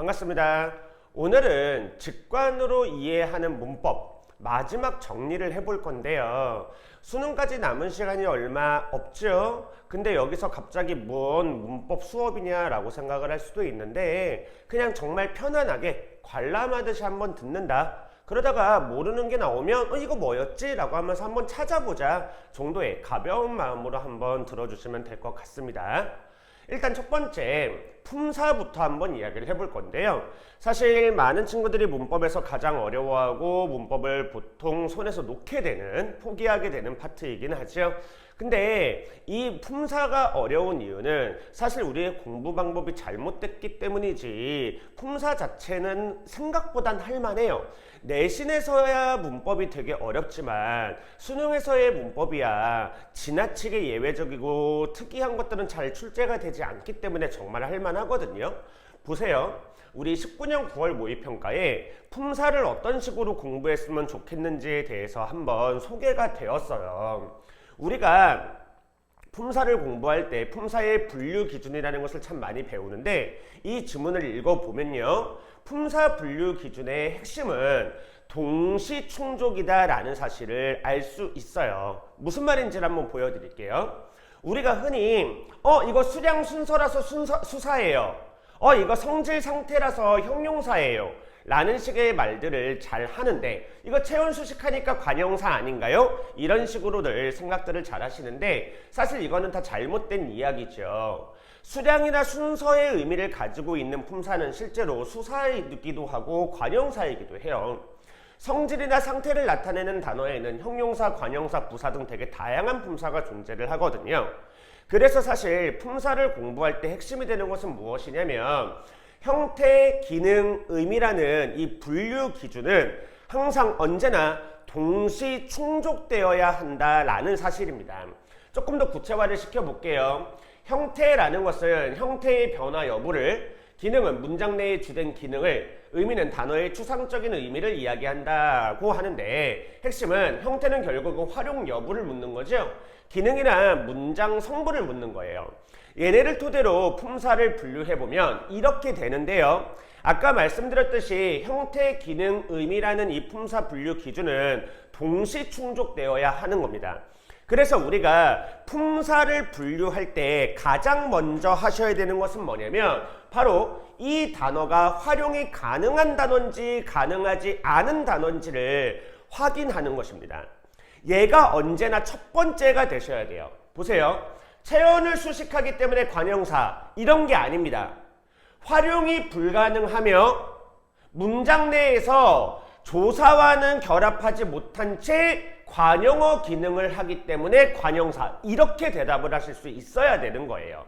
반갑습니다. 오늘은 직관으로 이해하는 문법 마지막 정리를 해볼 건데요. 수능까지 남은 시간이 얼마 없죠? 근데 여기서 갑자기 뭔 문법 수업이냐 라고 생각을 할 수도 있는데 그냥 정말 편안하게 관람하듯이 한번 듣는다. 그러다가 모르는 게 나오면 이거 뭐였지? 라고 하면서 한번 찾아보자 정도의 가벼운 마음으로 한번 들어주시면 될 것 같습니다. 일단 첫 번째 품사부터 한번 이야기를 해볼 건데요. 사실 많은 친구들이 문법에서 가장 어려워하고 문법을 보통 손에서 놓게 되는, 포기하게 되는 파트이긴 하죠. 근데 이 품사가 어려운 이유는 사실 우리의 공부 방법이 잘못됐기 때문이지 품사 자체는 생각보단 할만해요. 내신에서야 문법이 되게 어렵지만 수능에서의 문법이야 지나치게 예외적이고 특이한 것들은 잘 출제가 되지 않기 때문에 정말 할만하거든요. 보세요. 우리 19년 9월 모의평가에 품사를 어떤 식으로 공부했으면 좋겠는지에 대해서 한번 소개가 되었어요. 우리가 품사를 공부할 때 품사의 분류 기준이라는 것을 참 많이 배우는데 이 지문을 읽어보면요. 품사 분류 기준의 핵심은 동시충족이다 라는 사실을 알 수 있어요. 무슨 말인지를 한번 보여드릴게요. 우리가 흔히 이거 수량 순서라서 수사예요. 이거 성질 상태라서 형용사예요. 라는 식의 말들을 잘 하는데 이거 체온 수식하니까 관형사 아닌가요? 이런 식으로들 생각들을 잘 하시는데 사실 이거는 다 잘못된 이야기죠. 수량이나 순서의 의미를 가지고 있는 품사는 실제로 수사이기도 하고 관형사이기도 해요. 성질이나 상태를 나타내는 단어에는 형용사, 관형사, 부사 등 되게 다양한 품사가 존재를 하거든요. 그래서 사실 품사를 공부할 때 핵심이 되는 것은 무엇이냐면 형태, 기능, 의미라는 이 분류 기준은 항상 언제나 동시 충족되어야 한다라는 사실입니다. 조금 더 구체화를 시켜볼게요. 형태라는 것은 형태의 변화 여부를, 기능은 문장 내에 주된 기능을, 의미는 단어의 추상적인 의미를 이야기한다고 하는데 핵심은 형태는 결국은 활용 여부를 묻는 거죠. 기능이나 문장 성분을 묻는 거예요. 얘네를 토대로 품사를 분류해보면 이렇게 되는데요. 아까 말씀드렸듯이 형태, 기능, 의미라는 이 품사 분류 기준은 동시 충족되어야 하는 겁니다. 그래서 우리가 품사를 분류할 때 가장 먼저 하셔야 되는 것은 뭐냐면 바로 이 단어가 활용이 가능한 단어인지 가능하지 않은 단어인지를 확인하는 것입니다. 얘가 언제나 첫 번째가 되셔야 돼요. 보세요. 체온을 수식하기 때문에 관형사 이런 게 아닙니다. 활용이 불가능하며 문장 내에서 조사와는 결합하지 못한 채 관용어 기능을 하기 때문에 관형사 이렇게 대답을 하실 수 있어야 되는 거예요.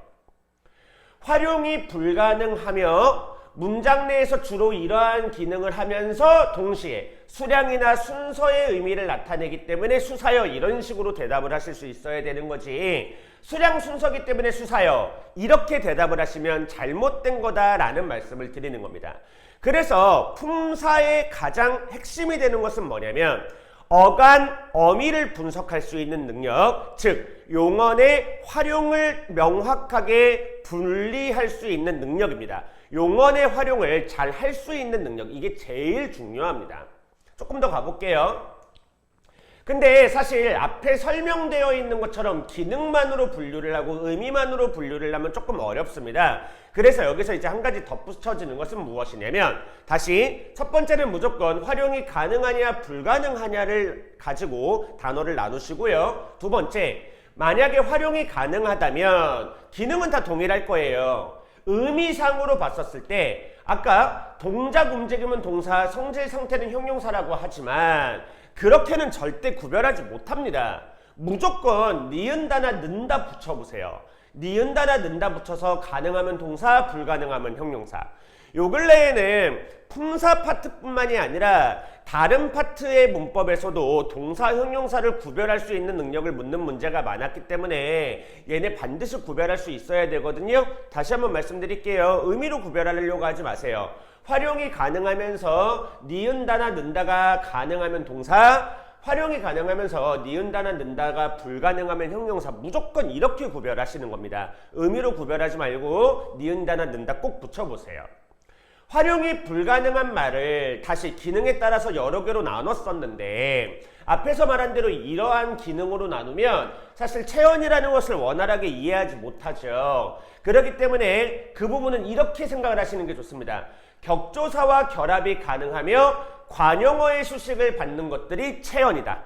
활용이 불가능하며 문장 내에서 주로 이러한 기능을 하면서 동시에 수량이나 순서의 의미를 나타내기 때문에 수사여 이런 식으로 대답을 하실 수 있어야 되는 거지. 수량 순서기 때문에 수사여 이렇게 대답을 하시면 잘못된 거다라는 말씀을 드리는 겁니다. 그래서 품사의 가장 핵심이 되는 것은 뭐냐면 어간, 어미를 분석할 수 있는 능력, 즉 용언의 활용을 명확하게 분리할 수 있는 능력입니다. 용언의 활용을 잘 할 수 있는 능력, 이게 제일 중요합니다. 조금 더 가볼게요. 근데 사실 앞에 설명되어 있는 것처럼 기능만으로 분류를 하고 의미만으로 분류를 하면 조금 어렵습니다. 그래서 여기서 이제 한 가지 덧붙여지는 것은 무엇이냐면 다시 첫 번째는 무조건 활용이 가능하냐 불가능하냐를 가지고 단어를 나누시고요. 두 번째, 만약에 활용이 가능하다면 기능은 다 동일할 거예요. 의미상으로 봤었을 때 아까 동작 움직임은 동사, 성질 상태는 형용사라고 하지만 그렇게는 절대 구별하지 못합니다. 무조건 니은다나 는다 붙여보세요. 니은다나 는다 붙여서 가능하면 동사, 불가능하면 형용사. 요 근래에는 품사 파트뿐만이 아니라 다른 파트의 문법에서도 동사, 형용사를 구별할 수 있는 능력을 묻는 문제가 많았기 때문에 얘네 반드시 구별할 수 있어야 되거든요. 다시 한번 말씀드릴게요. 의미로 구별하려고 하지 마세요. 활용이 가능하면서 니은다나 는다가 가능하면 동사, 활용이 가능하면서 니은다나 는다가 불가능하면 형용사, 무조건 이렇게 구별하시는 겁니다. 의미로 구별하지 말고 니은다나 는다 꼭 붙여보세요. 활용이 불가능한 말을 다시 기능에 따라서 여러 개로 나눴었는데 앞에서 말한 대로 이러한 기능으로 나누면 사실 체언이라는 것을 원활하게 이해하지 못하죠. 그렇기 때문에 그 부분은 이렇게 생각을 하시는 게 좋습니다. 격조사와 결합이 가능하며 관용어의 수식을 받는 것들이 체언이다.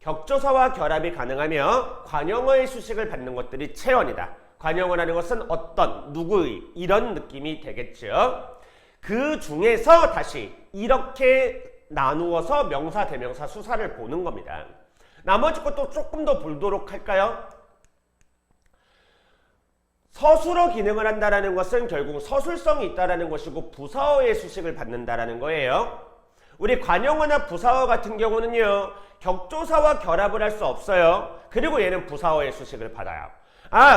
격조사와 결합이 가능하며 관용어의 수식을 받는 것들이 체언이다. 관용어라는 것은 어떤, 누구의 이런 느낌이 되겠죠. 그 중에서 다시 이렇게 나누어서 명사, 대명사, 수사를 보는 겁니다. 나머지 것도 조금 더 보도록 할까요? 서술어 기능을 한다는 것은 결국 서술성이 있다는 것이고 부사어의 수식을 받는다는 거예요. 우리 관용어나 부사어 같은 경우는요. 격조사와 결합을 할 수 없어요. 그리고 얘는 부사어의 수식을 받아요.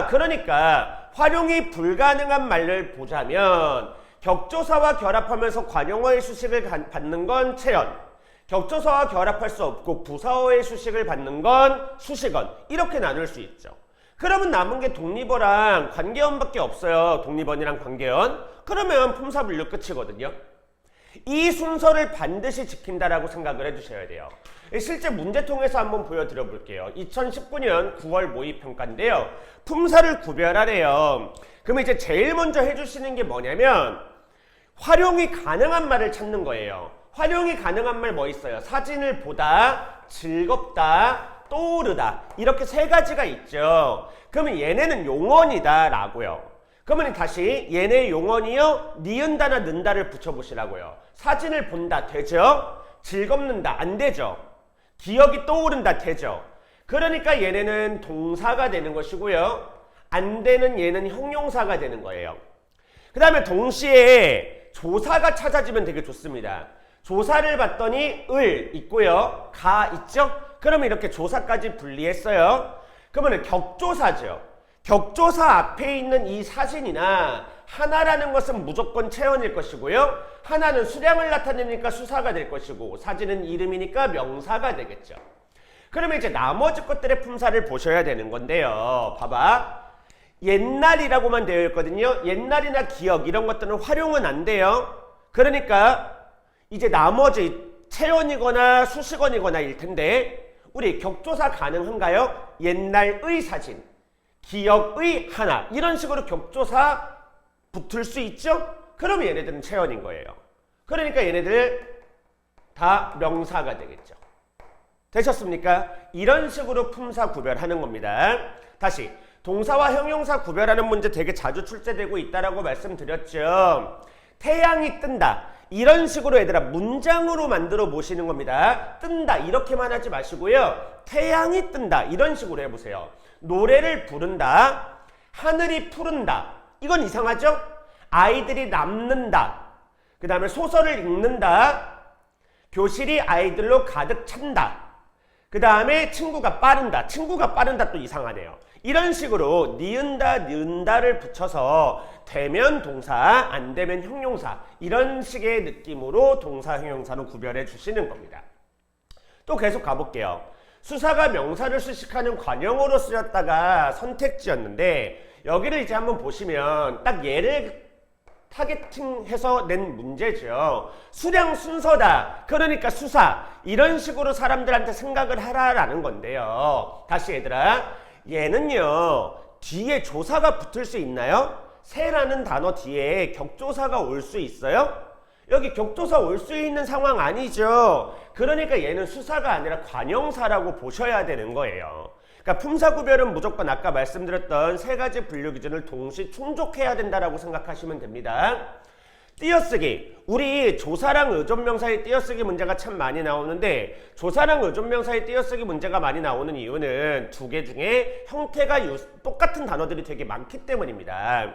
그러니까 활용이 불가능한 말을 보자면 격조사와 결합하면서 관용어의 수식을 받는 건 체언, 격조사와 결합할 수 없고 부사어의 수식을 받는 건 수식언, 이렇게 나눌 수 있죠. 그러면 남은 게 독립어랑 관계언밖에 없어요. 독립어이랑 관계언. 그러면 품사분류 끝이거든요. 이 순서를 반드시 지킨다라고 생각을 해주셔야 돼요. 실제 문제통에서 한번 보여드려 볼게요. 2019년 9월 모의평가인데요. 품사를 구별하래요. 그러면 이제 제일 먼저 해주시는 게 뭐냐면 활용이 가능한 말을 찾는 거예요. 활용이 가능한 말 뭐 있어요? 사진을 보다, 즐겁다, 떠오르다, 이렇게 세 가지가 있죠. 그러면 얘네는 용언이다 라고요. 그러면 다시 얘네 용언이요, 니은다나 는다를 붙여보시라고요. 사진을 본다 되죠? 즐겁는다 안 되죠? 기억이 떠오른다 되죠? 그러니까 얘네는 동사가 되는 것이고요. 안 되는 얘는 형용사가 되는 거예요. 그 다음에 동시에 조사가 찾아지면 되게 좋습니다. 조사를 봤더니 을 있고요. 가 있죠? 그러면 이렇게 조사까지 분리했어요. 그러면 격조사죠. 격조사 앞에 있는 이 사진이나 하나라는 것은 무조건 체언일 것이고요. 하나는 수량을 나타내니까 수사가 될 것이고 사진은 이름이니까 명사가 되겠죠. 그러면 이제 나머지 것들의 품사를 보셔야 되는 건데요. 봐봐. 옛날이라고만 되어 있거든요. 옛날이나 기억 이런 것들은 활용은 안 돼요. 그러니까 이제 나머지 체언이거나 수식언이거나 일 텐데 우리 격조사 가능한가요? 옛날의 사진, 기억의 하나, 이런 식으로 격조사 붙을 수 있죠? 그러면 얘네들은 체언인 거예요. 그러니까 얘네들 다 명사가 되겠죠. 되셨습니까? 이런 식으로 품사 구별하는 겁니다. 다시 동사와 형용사 구별하는 문제 되게 자주 출제되고 있다라고 말씀드렸죠. 태양이 뜬다. 이런 식으로 얘들아 문장으로 만들어 보시는 겁니다. 뜬다 이렇게만 하지 마시고요. 태양이 뜬다 이런 식으로 해보세요. 노래를 부른다. 하늘이 푸른다. 이건 이상하죠? 아이들이 남는다. 그 다음에 소설을 읽는다. 교실이 아이들로 가득 찬다. 그 다음에 친구가 빠른다. 친구가 빠른다 또 이상하네요. 이런 식으로 니은다, 는다를 붙여서 되면 동사, 안 되면 형용사, 이런 식의 느낌으로 동사, 형용사로 구별해 주시는 겁니다. 또 계속 가볼게요. 수사가 명사를 수식하는 관용어로 쓰였다가 선택지였는데 여기를 이제 한번 보시면 딱 얘를 타겟팅해서 낸 문제죠. 수량 순서다. 그러니까 수사. 이런 식으로 사람들한테 생각을 하라라는 건데요. 다시 얘들아. 얘는요. 뒤에 조사가 붙을 수 있나요? 새라는 단어 뒤에 격조사가 올 수 있어요? 여기 격조사 올 수 있는 상황 아니죠. 그러니까 얘는 수사가 아니라 관용사라고 보셔야 되는 거예요. 그러니까 품사 구별은 무조건 아까 말씀드렸던 세 가지 분류 기준을 동시 충족해야 된다라고 생각하시면 됩니다. 띄어쓰기. 우리 조사랑 의존명사의 띄어쓰기 문제가 참 많이 나오는데 조사랑 의존명사의 띄어쓰기 문제가 많이 나오는 이유는 두 개 중에 형태가 똑같은 단어들이 되게 많기 때문입니다.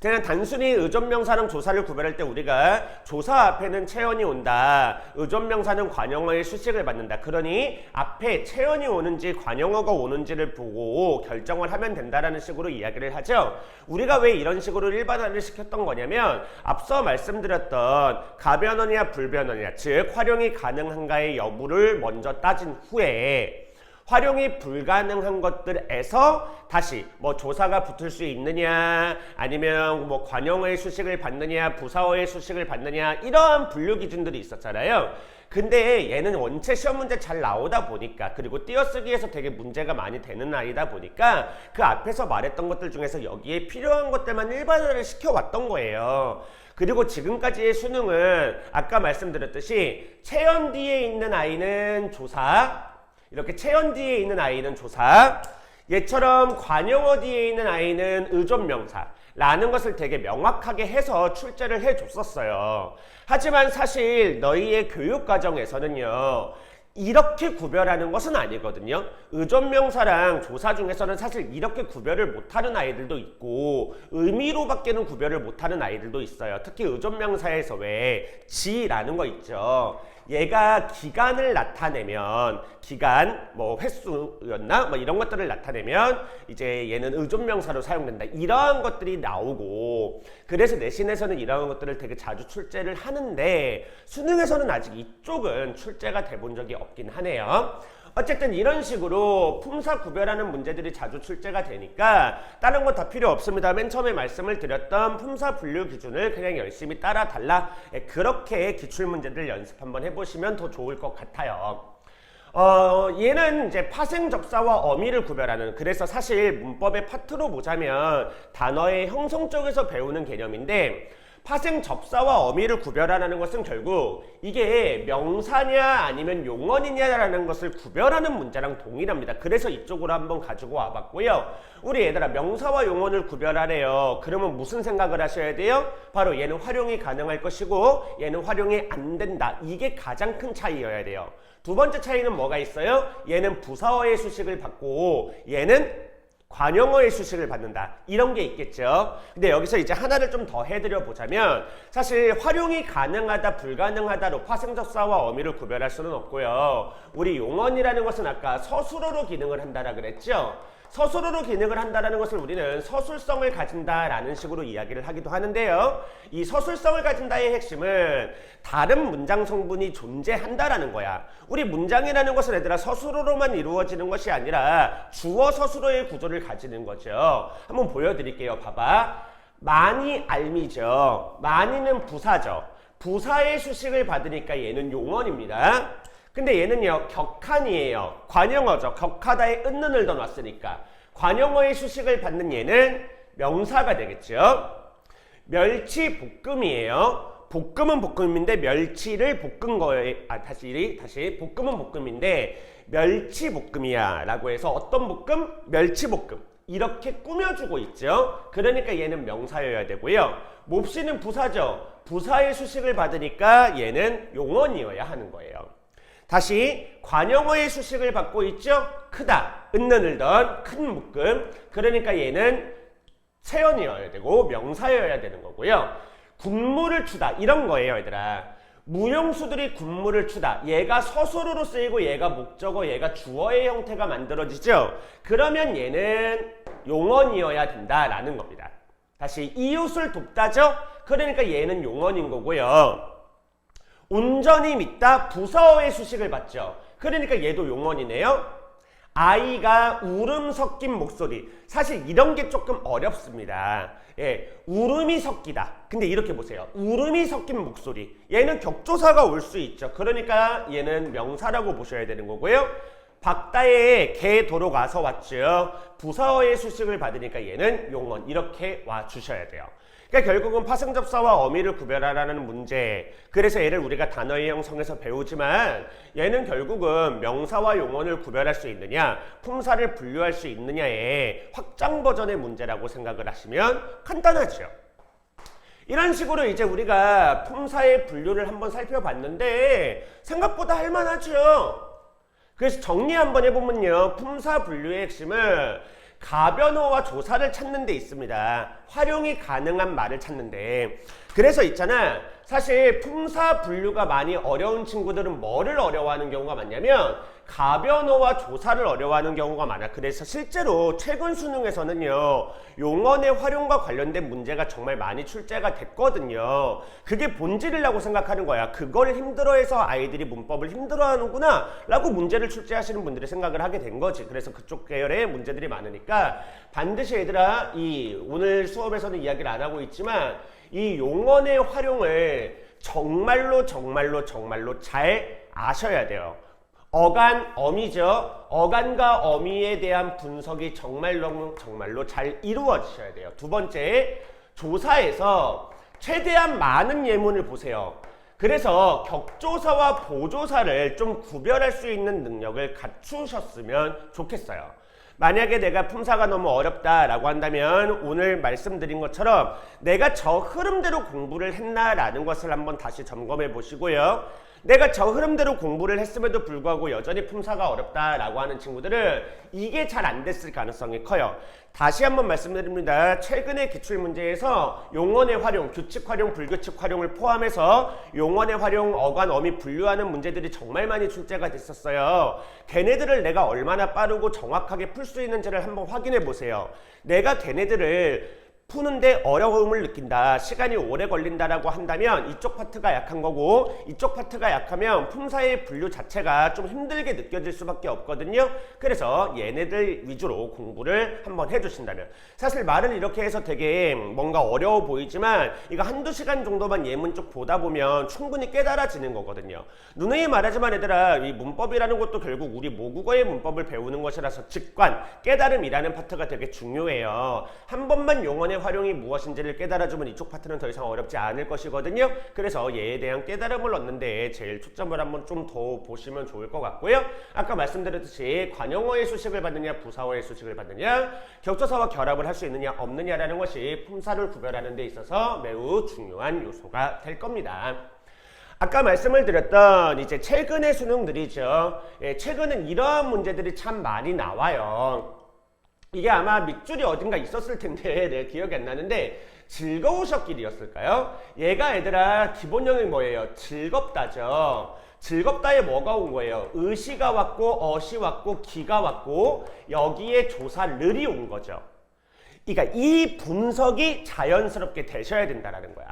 그냥 단순히 의존명사랑 조사를 구별할 때 우리가 조사 앞에는 체언이 온다. 의존명사는 관용어의 수식을 받는다. 그러니 앞에 체언이 오는지 관용어가 오는지를 보고 결정을 하면 된다라는 식으로 이야기를 하죠. 우리가 왜 이런 식으로 일반화를 시켰던 거냐면 앞서 말씀드렸던 가변언이냐 불변언이냐 즉 활용이 가능한가의 여부를 먼저 따진 후에 활용이 불가능한 것들에서 다시 뭐 조사가 붙을 수 있느냐, 아니면 뭐 관용어의 수식을 받느냐, 부사어의 수식을 받느냐, 이러한 분류 기준들이 있었잖아요. 근데 얘는 원체 시험 문제 잘 나오다 보니까, 그리고 띄어쓰기에서 되게 문제가 많이 되는 아이다 보니까 그 앞에서 말했던 것들 중에서 여기에 필요한 것들만 일반화를 시켜왔던 거예요. 그리고 지금까지의 수능은 아까 말씀드렸듯이 체연 뒤에 있는 아이는 조사, 이렇게 체연 뒤에 있는 아이는 조사, 얘처럼 관용어 뒤에 있는 아이는 의존명사 라는 것을 되게 명확하게 해서 출제를 해줬었어요. 하지만 사실 너희의 교육 과정에서는요, 이렇게 구별하는 것은 아니거든요. 의존명사랑 조사 중에서는 사실 이렇게 구별을 못하는 아이들도 있고 의미로밖에는 구별을 못하는 아이들도 있어요. 특히 의존명사에서 왜 지라는 거 있죠. 얘가 기간을 나타내면, 기간 뭐 횟수였나 뭐 이런 것들을 나타내면 이제 얘는 의존명사로 사용된다, 이러한 것들이 나오고, 그래서 내신에서는 이러한 것들을 되게 자주 출제를 하는데 수능에서는 아직 이쪽은 출제가 돼본 적이 없긴 하네요. 어쨌든 이런 식으로 품사 구별하는 문제들이 자주 출제가 되니까 다른 거 다 필요 없습니다. 맨 처음에 말씀을 드렸던 품사 분류 기준을 그냥 열심히 따라 달라, 그렇게 기출문제들 연습 한번 해보시면 더 좋을 것 같아요. 얘는 이제 파생 접사와 어미를 구별하는, 그래서 사실 문법의 파트로 보자면 단어의 형성 쪽에서 배우는 개념인데, 파생 접사와 어미를 구별하는 것은 결국 이게 명사냐 아니면 용언이냐라는 것을 구별하는 문제랑 동일합니다. 그래서 이쪽으로 한번 가지고 와봤고요. 우리 얘들아, 명사와 용언을 구별하래요. 그러면 무슨 생각을 하셔야 돼요? 바로 얘는 활용이 가능할 것이고 얘는 활용이 안 된다. 이게 가장 큰 차이여야 돼요. 두 번째 차이는 뭐가 있어요? 얘는 부사어의 수식을 받고 얘는 관용어의 수식을 받는다, 이런 게 있겠죠. 근데 여기서 이제 하나를 좀 더 해드려 보자면, 사실 활용이 가능하다 불가능하다로 파생접사와 어미를 구별할 수는 없고요. 우리 용언이라는 것은 아까 서술어로 기능을 한다라 그랬죠. 서술어로 기능을 한다는 것을 우리는 서술성을 가진다라는 식으로 이야기를 하기도 하는데요. 이 서술성을 가진다의 핵심은 다른 문장 성분이 존재한다라는 거야. 우리 문장이라는 것은 얘들아 서술어로만 이루어지는 것이 아니라 주어 서술어의 구조를 가지는 거죠. 한번 보여드릴게요. 봐봐. 많이 알미죠. 많이는 부사죠. 부사의 수식을 받으니까 얘는 용언입니다. 근데 얘는요, 격한이에요. 관용어죠. 격하다에 은는을 더 놨으니까. 관용어의 수식을 받는 얘는 명사가 되겠죠. 멸치 볶음이에요. 볶음은 볶음인데 멸치를 볶은 거에, 다시 볶음은 볶음인데 멸치 볶음이야 라고 해서 어떤 볶음? 멸치 볶음. 이렇게 꾸며주고 있죠. 그러니까 얘는 명사여야 되고요. 몹시는 부사죠. 부사의 수식을 받으니까 얘는 용언이어야 하는 거예요. 다시 관용어의 수식을 받고 있죠. 크다, 은는을던 큰 묶음. 그러니까 얘는 체언이어야 되고 명사여야 되는 거고요. 군무를 추다, 이런 거예요. 얘들아, 무용수들이 군무를 추다, 얘가 서술어로 쓰이고 얘가 목적어, 얘가 주어의 형태가 만들어지죠. 그러면 얘는 용언이어야 된다라는 겁니다. 다시 이웃을 돕다죠. 그러니까 얘는 용언인 거고요. 운전이 밉다, 부사어의 수식을 받죠. 그러니까 얘도 용언이네요. 아이가 울음 섞인 목소리, 사실 이런 게 조금 어렵습니다. 예, 울음이 섞이다. 근데 이렇게 보세요. 울음이 섞인 목소리, 얘는 격조사가 올 수 있죠. 그러니까 얘는 명사라고 보셔야 되는 거고요. 박다에 개 도로 가서 왔죠. 부사어의 수식을 받으니까 얘는 용언, 이렇게 와 주셔야 돼요. 그러니까 결국은 파생접사와 어미를 구별하라는 문제, 그래서 얘를 우리가 단어의 형성에서 배우지만 얘는 결국은 명사와 용언을 구별할 수 있느냐, 품사를 분류할 수 있느냐의 확장 버전의 문제라고 생각을 하시면 간단하죠. 이런 식으로 이제 우리가 품사의 분류를 한번 살펴봤는데 생각보다 할만하죠. 그래서 정리 한번 해보면요, 품사 분류의 핵심은 가변어와 조사를 찾는 데 있습니다. 활용이 가능한 말을 찾는데, 그래서 있잖아, 사실 품사 분류가 많이 어려운 친구들은 뭐를 어려워하는 경우가 많냐면 가변어와 조사를 어려워하는 경우가 많아. 그래서 실제로 최근 수능에서는요, 용언의 활용과 관련된 문제가 정말 많이 출제가 됐거든요. 그게 본질이라고 생각하는 거야. 그걸 힘들어해서 아이들이 문법을 힘들어하는구나 라고 문제를 출제하시는 분들이 생각을 하게 된 거지. 그래서 그쪽 계열의 문제들이 많으니까 반드시 얘들아, 오늘 수업에서는 이야기를 안 하고 있지만 이 용언의 활용을 정말로 잘 아셔야 돼요. 어간, 어미죠. 어간과 어미에 대한 분석이 정말로 잘 이루어지셔야 돼요. 두 번째, 조사에서 최대한 많은 예문을 보세요. 그래서 격조사와 보조사를 좀 구별할 수 있는 능력을 갖추셨으면 좋겠어요. 만약에 내가 품사가 너무 어렵다라고 한다면 오늘 말씀드린 것처럼 내가 저 흐름대로 공부를 했나라는 것을 한번 다시 점검해 보시고요. 내가 저 흐름대로 공부를 했음에도 불구하고 여전히 품사가 어렵다라고 하는 친구들은 이게 잘 안 됐을 가능성이 커요. 다시 한번 말씀드립니다. 최근의 기출문제에서 용언의 활용, 규칙 활용, 불규칙 활용을 포함해서 용언의 활용, 어간, 어미 분류하는 문제들이 정말 많이 출제가 됐었어요. 걔네들을 내가 얼마나 빠르고 정확하게 풀 수 있는지를 한번 확인해 보세요. 내가 걔네들을 푸는데 어려움을 느낀다, 시간이 오래 걸린다라고 한다면 이쪽 파트가 약한 거고, 이쪽 파트가 약하면 품사의 분류 자체가 좀 힘들게 느껴질 수밖에 없거든요. 그래서 얘네들 위주로 공부를 한번 해주신다면, 사실 말을 이렇게 해서 되게 뭔가 어려워 보이지만 이거 한두 시간 정도만 예문 쪽 보다 보면 충분히 깨달아지는 거거든요. 누누이 말하지만 얘들아, 이 문법이라는 것도 결국 우리 모국어의 문법을 배우는 것이라서 직관, 깨달음이라는 파트가 되게 중요해요. 한 번만 용언의 활용이 무엇인지를 깨달아주면 이쪽 파트는 더 이상 어렵지 않을 것이거든요. 그래서 얘에 대한 깨달음을 얻는 데 제일 초점을 한번 좀 더 보시면 좋을 것 같고요. 아까 말씀드렸듯이 관용어의 수식을 받느냐, 부사어의 수식을 받느냐, 격조사와 결합을 할 수 있느냐 없느냐라는 것이 품사를 구별하는 데 있어서 매우 중요한 요소가 될 겁니다. 아까 말씀을 드렸던 이제 최근의 수능들이죠. 최근엔 이러한 문제들이 참 많이 나와요. 이게 아마 밑줄이 어딘가 있었을 텐데 내 기억이 안 나는데, 즐거우셨길이었을까요? 얘가 얘들아 기본형이 뭐예요? 즐겁다죠. 즐겁다에 뭐가 온 거예요? 의시가 왔고 어시 왔고 기가 왔고 여기에 조사를이 온 거죠. 그러니까 이 분석이 자연스럽게 되셔야 된다는 거야.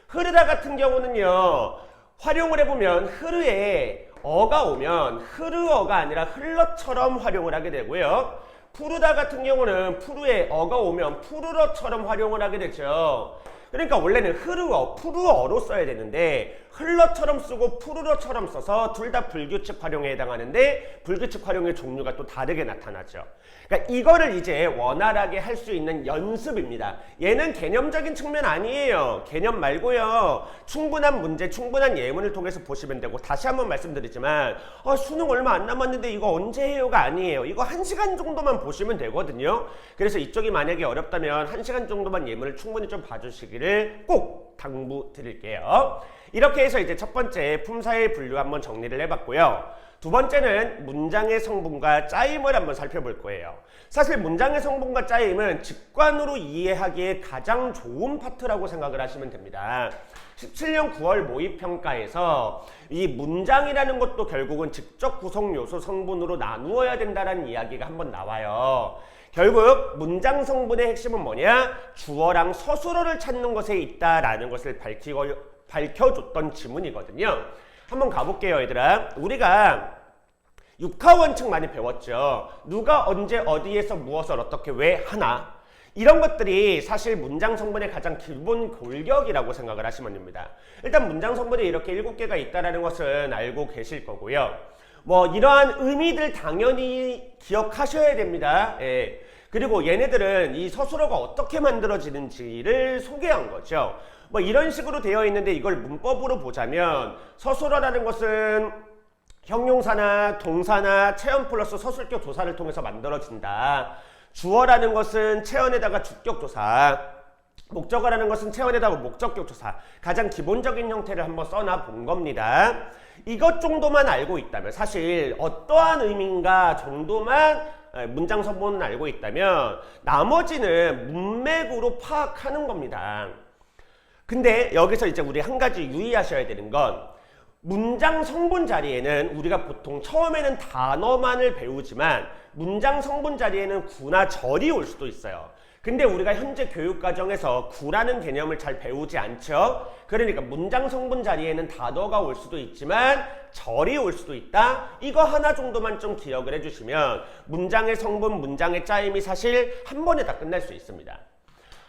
흐르다 같은 경우는요, 활용을 해보면 흐르에 어가 오면 흐르어가 아니라 흘러처럼 활용을 하게 되고요. 푸르다 같은 경우는 푸르에 어가 오면 푸르러처럼 활용을 하게 되죠. 그러니까 원래는 흐르어, 푸르어로 써야 되는데 흘러처럼 쓰고 푸르러처럼 써서 둘 다 불규칙 활용에 해당하는데 불규칙 활용의 종류가 또 다르게 나타나죠. 그러니까 이거를 이제 원활하게 할 수 있는 연습입니다. 얘는 개념적인 측면 아니에요. 개념 말고요. 충분한 문제, 충분한 예문을 통해서 보시면 되고, 다시 한번 말씀드리지만 수능 얼마 안 남았는데 이거 언제 해요가 아니에요. 이거 1시간 정도만 보시면 되거든요. 그래서 이쪽이 만약에 어렵다면 1시간 정도만 예문을 충분히 좀 봐주시기를 꼭 당부드릴게요. 이렇게 해서 이제 첫 번째 품사의 분류 한번 정리를 해봤고요. 두 번째는 문장의 성분과 짜임을 한번 살펴볼 거예요. 사실 문장의 성분과 짜임은 직관으로 이해하기에 가장 좋은 파트라고 생각을 하시면 됩니다. 17년 9월 모의평가에서 이 문장이라는 것도 결국은 직접 구성 요소 성분으로 나누어야 된다는 이야기가 한번 나와요. 결국 문장 성분의 핵심은 뭐냐? 주어랑 서술어를 찾는 것에 있다라는 것을 밝혀줬던 지문이거든요. 한번 가볼게요, 얘들아. 우리가 육하원칙 많이 배웠죠. 누가 언제 어디에서 무엇을 어떻게 왜 하나, 이런 것들이 사실 문장 성분의 가장 기본 골격이라고 생각을 하시면 됩니다. 일단 문장 성분이 이렇게 7개가 있다는 것은 알고 계실 거고요. 뭐 이러한 의미들 당연히 기억하셔야 됩니다. 예. 그리고 얘네들은 이 서술어가 어떻게 만들어지는지를 소개한 거죠. 뭐 이런 식으로 되어 있는데, 이걸 문법으로 보자면 서술어라는 것은 형용사나 동사나 체언 플러스 서술격 조사를 통해서 만들어진다. 주어라는 것은 체언에다가 주격 조사, 목적어라는 것은 체언에다가 목적격 조사, 가장 기본적인 형태를 한번 써놔 본 겁니다. 이것 정도만 알고 있다면, 사실 어떠한 의미인가 정도만 문장 성분을 알고 있다면 나머지는 문맥으로 파악하는 겁니다. 근데 여기서 이제 우리 한 가지 유의하셔야 되는 건 문장 성분 자리에는 우리가 보통 처음에는 단어만을 배우지만 문장 성분 자리에는 구나 절이 올 수도 있어요. 근데 우리가 현재 교육 과정에서 구라는 개념을 잘 배우지 않죠. 그러니까 문장 성분 자리에는 단어가 올 수도 있지만 절이 올 수도 있다. 이거 하나 정도만 좀 기억을 해주시면 문장의 성분, 문장의 짜임이 사실 한 번에 다 끝날 수 있습니다.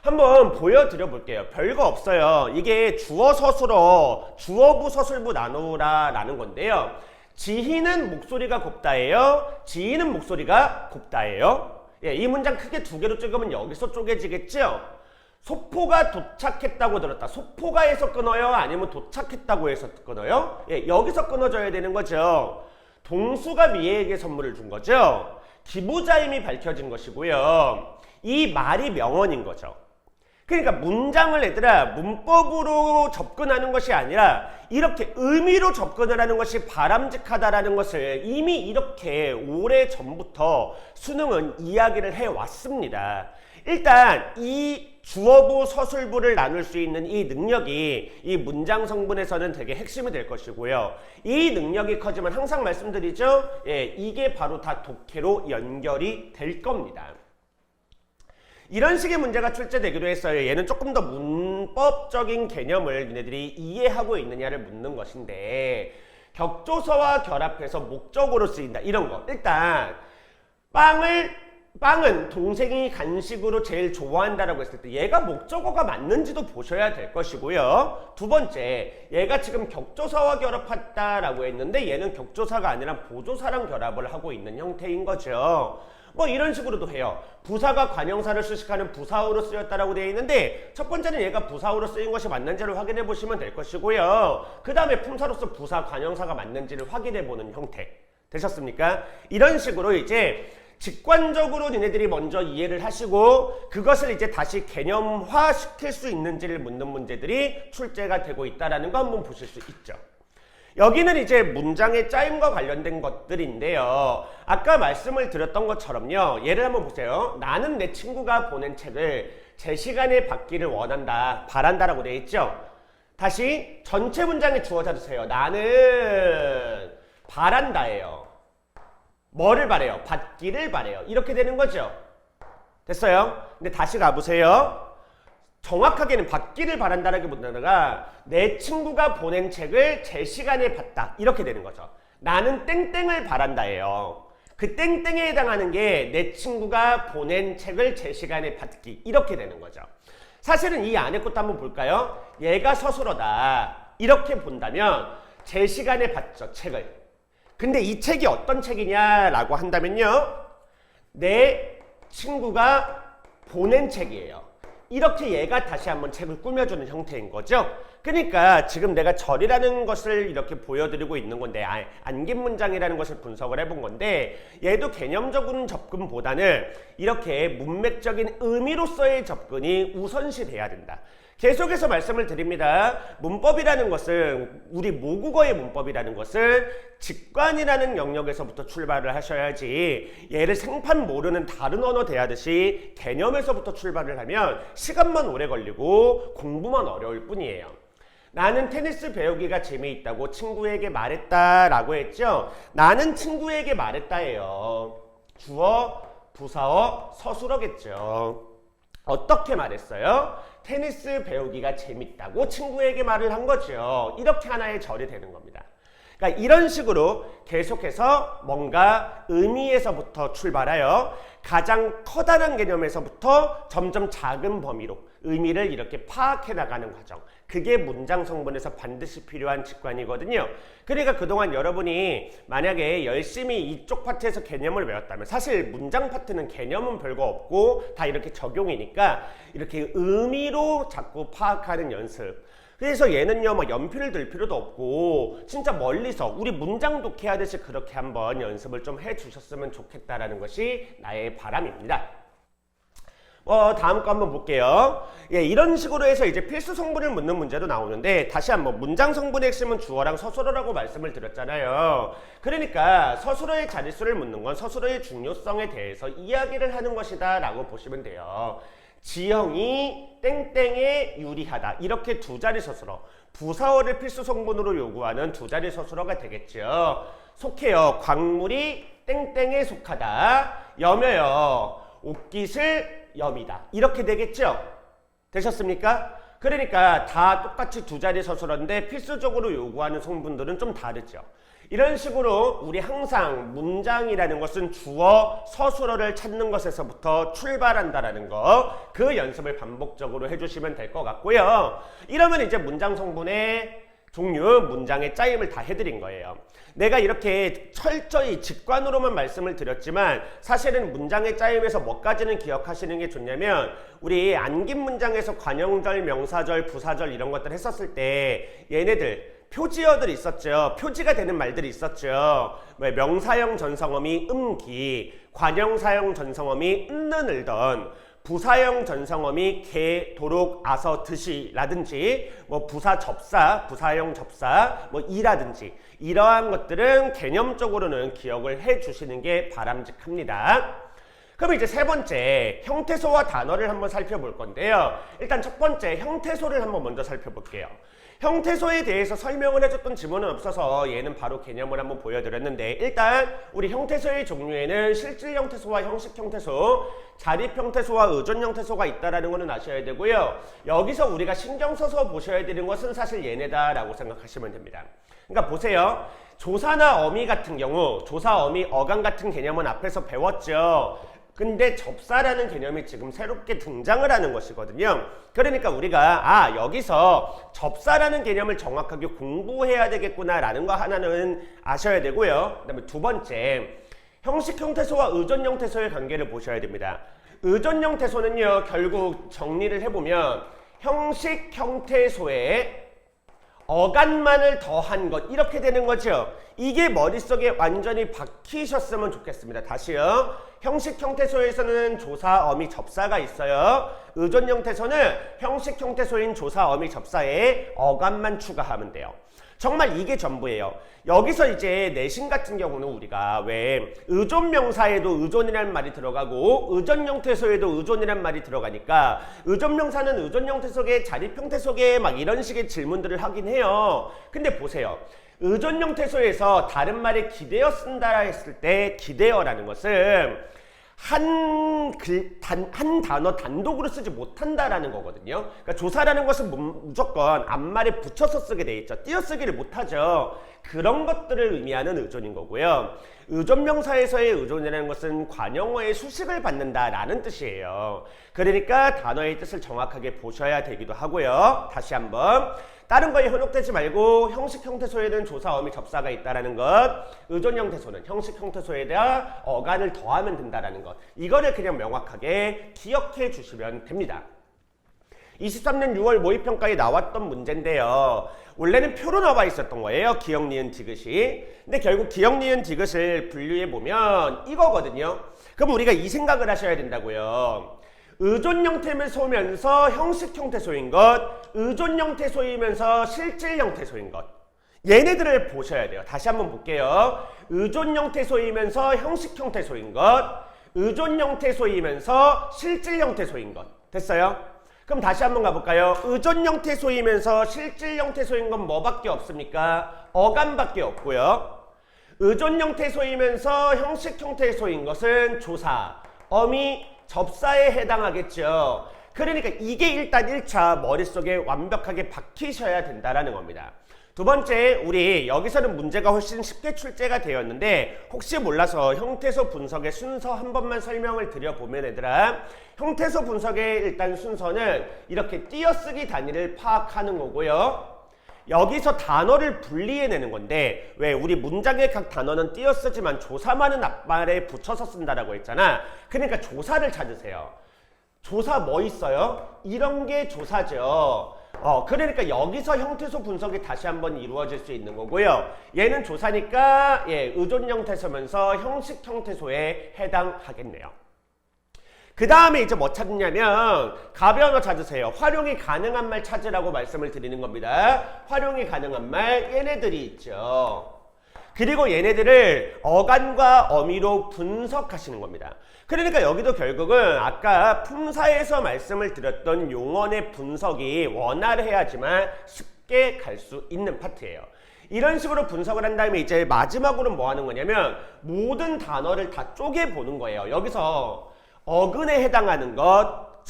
한번 보여드려 볼게요. 별거 없어요. 이게 주어 서술어, 주어부 서술부 나누라 라는 건데요. 지희는 목소리가 곱다예요. 지희는 목소리가 곱다예요. 예, 이 문장 크게 두 개로 찍으면 여기서 쪼개지겠죠? 소포가 도착했다고 들었다. 소포가에서 끊어요? 아니면 도착했다고 해서 끊어요? 예, 여기서 끊어져야 되는 거죠. 동수가 미애에게 선물을 준 거죠. 기부자임이 밝혀진 것이고요. 이 말이 명언인 거죠. 그러니까 문장을 얘들아 문법으로 접근하는 것이 아니라 이렇게 의미로 접근을 하는 것이 바람직하다라는 것을 이미 이렇게 오래전부터 수능은 이야기를 해왔습니다. 일단 이 주어부 서술부를 나눌 수 있는 이 능력이 이 문장 성분에서는 되게 핵심이 될 것이고요. 이 능력이 커지면 항상 말씀드리죠. 예, 이게 바로 다 독해로 연결이 될 겁니다. 이런 식의 문제가 출제되기도 했어요. 얘는 조금 더 문법적인 개념을 니네들이 이해하고 있느냐를 묻는 것인데 격조서와 결합해서 목적으로 쓰인다. 이런 거. 일단 빵은 동생이 간식으로 제일 좋아한다라고 했을 때 얘가 목적어가 맞는지도 보셔야 될 것이고요. 두 번째, 얘가 지금 격조사와 결합했다라고 했는데 얘는 격조사가 아니라 보조사랑 결합을 하고 있는 형태인 거죠. 뭐 이런 식으로도 해요. 부사가 관형사를 수식하는 부사어로 쓰였다라고 되어 있는데 첫 번째는 얘가 부사어로 쓰인 것이 맞는지를 확인해 보시면 될 것이고요. 그 다음에 품사로서 부사 관형사가 맞는지를 확인해 보는 형태. 되셨습니까? 이런 식으로 이제 직관적으로 니네들이 먼저 이해를 하시고 그것을 이제 다시 개념화 시킬 수 있는지를 묻는 문제들이 출제가 되고 있다는 거 한번 보실 수 있죠. 여기는 이제 문장의 짜임과 관련된 것들인데요. 아까 말씀을 드렸던 것처럼요. 예를 한번 보세요. 나는 내 친구가 보낸 책을 제 시간에 받기를 원한다, 바란다라고 되어 있죠. 다시 전체 문장에 주어 잡으세요. 나는 바란다예요. 뭐를 바래요? 받기를 바래요. 이렇게 되는 거죠. 됐어요? 근데 다시 가보세요. 정확하게는 받기를 바란다라기보다가 내 친구가 보낸 책을 제 시간에 봤다. 이렇게 되는 거죠. 나는 땡땡을 바란다예요. 그 땡땡에 해당하는 게 내 친구가 보낸 책을 제 시간에 받기. 이렇게 되는 거죠. 사실은 이 안에 것도 한번 볼까요? 얘가 서술어다. 이렇게 본다면 제 시간에 봤죠. 책을. 근데 이 책이 어떤 책이냐라고 한다면요. 내 친구가 보낸 책이에요. 이렇게 얘가 다시 한번 책을 꾸며주는 형태인 거죠. 그러니까 지금 내가 절이라는 것을 이렇게 보여드리고 있는 건데 안긴 문장이라는 것을 분석을 해본 건데 얘도 개념적인 접근보다는 이렇게 문맥적인 의미로서의 접근이 우선시 돼야 된다. 계속해서 말씀을 드립니다. 문법이라는 것은 우리 모국어의 문법이라는 것은 직관이라는 영역에서부터 출발을 하셔야지 얘를 생판 모르는 다른 언어 대하듯이 개념에서부터 출발을 하면 시간만 오래 걸리고 공부만 어려울 뿐이에요. 나는 테니스 배우기가 재미있다고 친구에게 말했다라고 했죠. 나는 친구에게 말했다예요. 주어, 부사어, 서술어겠죠. 어떻게 말했어요? 테니스 배우기가 재밌다고 친구에게 말을 한 거죠. 이렇게 하나의 절이 되는 겁니다. 그러니까 이런 식으로 계속해서 뭔가 의미에서부터 출발하여 가장 커다란 개념에서부터 점점 작은 범위로 의미를 이렇게 파악해 나가는 과정. 그게 문장 성분에서 반드시 필요한 직관이거든요. 그러니까 그동안 여러분이 만약에 열심히 이쪽 파트에서 개념을 외웠다면 사실 문장 파트는 개념은 별거 없고 다 이렇게 적용이니까 이렇게 의미로 자꾸 파악하는 연습. 그래서 얘는요 막 연필을 들 필요도 없고 진짜 멀리서 우리 문장 독해하듯이 그렇게 한번 연습을 좀 해주셨으면 좋겠다라는 것이 나의 바람입니다. 다음 거 한번 볼게요. 예, 이런 식으로 해서 이제 필수 성분을 묻는 문제도 나오는데 다시 한번 문장 성분의 핵심은 주어랑 서술어라고 말씀을 드렸잖아요. 그러니까 서술어의 자릿수를 묻는 건 서술어의 중요성에 대해서 이야기를 하는 것이다 라고 보시면 돼요. 지형이 땡땡에 유리하다. 이렇게 두 자리 서술어. 부사어를 필수 성분으로 요구하는 두 자리 서술어가 되겠죠. 속해요. 광물이 땡땡에 속하다. 염여요. 옷깃을 염이다. 이렇게 되겠죠. 되셨습니까? 그러니까 다 똑같이 두 자리 서술어인데 필수적으로 요구하는 성분들은 좀 다르죠. 이런 식으로 우리 항상 문장이라는 것은 주어, 서술어를 찾는 것에서부터 출발한다라는 거, 그 연습을 반복적으로 해주시면 될 것 같고요. 이러면 이제 문장 성분의 종류, 문장의 짜임을 다 해드린 거예요. 내가 이렇게 철저히 직관으로만 말씀을 드렸지만 사실은 문장의 짜임에서 뭐까지는 기억하시는 게 좋냐면 우리 안긴 문장에서 관형절, 명사절, 부사절 이런 것들 했었을 때 얘네들 표지어들이 있었죠. 표지가 되는 말들이 있었죠. 명사형 전성어미 음기, 관형사형 전성어미 은는 을던, 부사형 전성어미 개, 도록, 아서, 드시라든지 부사 접사, 부사형 접사 이라든지 이러한 것들은 개념적으로는 기억을 해 주시는 게 바람직합니다. 그럼 이제 세 번째 형태소와 단어를 한번 살펴볼 건데요. 일단 첫 번째 형태소를 한번 먼저 살펴볼게요. 형태소에 대해서 설명을 해줬던 지문은 없어서 얘는 바로 개념을 한번 보여드렸는데 일단 우리 형태소의 종류에는 실질 형태소와 형식 형태소, 자립 형태소와 의존 형태소가 있다라는 것은 아셔야 되고요. 여기서 우리가 신경 써서 보셔야 되는 것은 사실 얘네다라고 생각하시면 됩니다. 그러니까 보세요. 조사나 어미 같은 경우 조사, 어미, 어감 같은 개념은 앞에서 배웠죠. 근데 접사라는 개념이 지금 새롭게 등장을 하는 것이거든요. 그러니까 우리가 여기서 접사라는 개념을 정확하게 공부해야 되겠구나라는 거 하나는 아셔야 되고요. 그 다음에 두 번째, 형식 형태소와 의존 형태소의 관계를 보셔야 됩니다. 의존 형태소는요, 결국 정리를 해보면 형식 형태소에 어간만을 더한 것 이렇게 되는 거죠. 이게 머릿속에 완전히 박히셨으면 좋겠습니다. 다시요. 형식 형태소에서는 조사, 어미, 접사가 있어요. 의존 형태소는 형식 형태소인 조사, 어미, 접사에 어간만 추가하면 돼요. 정말 이게 전부예요. 여기서 이제 내신 같은 경우는 우리가 왜 의존 명사에도 의존이라는 말이 들어가고 의존 형태소에도 의존이라는 말이 들어가니까 의존 명사는 의존 형태 속에 자립 형태 속에 막 이런 식의 질문들을 하긴 해요. 근데 보세요. 의존 형태소에서 다른 말에 기대어 쓴다 했을 때 기대어라는 것은 한 단어 단독으로 쓰지 못한다라는 거거든요. 그러니까 조사라는 것은 무조건 앞말에 붙여서 쓰게 돼 있죠. 띄어쓰기를 못하죠. 그런 것들을 의미하는 의존인 거고요. 의존 명사에서의 의존이라는 것은 관용어의 수식을 받는다라는 뜻이에요. 그러니까 단어의 뜻을 정확하게 보셔야 되기도 하고요. 다시 한번. 다른 거에 현혹되지 말고 형식 형태소에는 조사, 어미, 접사가 있다라는 것, 의존 형태소는 형식 형태소에다 어간을 더하면 된다라는 것, 이거를 그냥 명확하게 기억해 주시면 됩니다. 23년 6월 모의평가에 나왔던 문제인데요. 원래는 표로 나와 있었던 거예요. 기역, 니은, 디귿이. 근데 결국 기역, 니은, 디귿을 분류해 보면 이거거든요. 그럼 우리가 이 생각을 하셔야 된다고요. 의존 형태소면서 형식 형태소인 것, 의존 형태소이면서 실질 형태소인 것. 얘네들을 보셔야 돼요. 다시 한번 볼게요. 의존 형태소이면서 형식 형태소인 것, 의존 형태소이면서 실질 형태소인 것. 됐어요? 그럼 다시 한번 가볼까요? 의존 형태소이면서 실질 형태소인 건 뭐밖에 없습니까? 어감밖에 없고요. 의존 형태소이면서 형식 형태소인 것은 조사, 어미, 접사에 해당하겠죠. 그러니까 이게 일단 1차 머릿속에 완벽하게 박히셔야 된다라는 겁니다. 두 번째, 우리 여기서는 문제가 훨씬 쉽게 출제가 되었는데 혹시 몰라서 형태소 분석의 순서 한 번만 설명을 드려보면 얘들아, 형태소 분석의 일단 순서는 이렇게 띄어쓰기 단위를 파악하는 거고요. 여기서 단어를 분리해내는 건데 왜 우리 문장의 각 단어는 띄어쓰지만 조사만은 앞말에 붙여서 쓴다라고 했잖아. 그러니까 조사를 찾으세요. 조사 뭐 있어요? 이런 게 조사죠. 그러니까 여기서 형태소 분석이 다시 한번 이루어질 수 있는 거고요. 얘는 조사니까 의존 형태소면서 형식 형태소에 해당하겠네요. 그 다음에 이제 뭐 찾느냐면 가변어 찾으세요. 활용이 가능한 말 찾으라고 말씀을 드리는 겁니다. 활용이 가능한 말 얘네들이 있죠. 그리고 얘네들을 어간과 어미로 분석하시는 겁니다. 그러니까 여기도 결국은 아까 품사에서 말씀을 드렸던 용언의 분석이 원활해야지만 쉽게 갈 수 있는 파트예요. 이런 식으로 분석을 한 다음에 이제 마지막으로 뭐 하는 거냐면 모든 단어를 다 쪼개보는 거예요. 여기서 어근에 해당하는 것,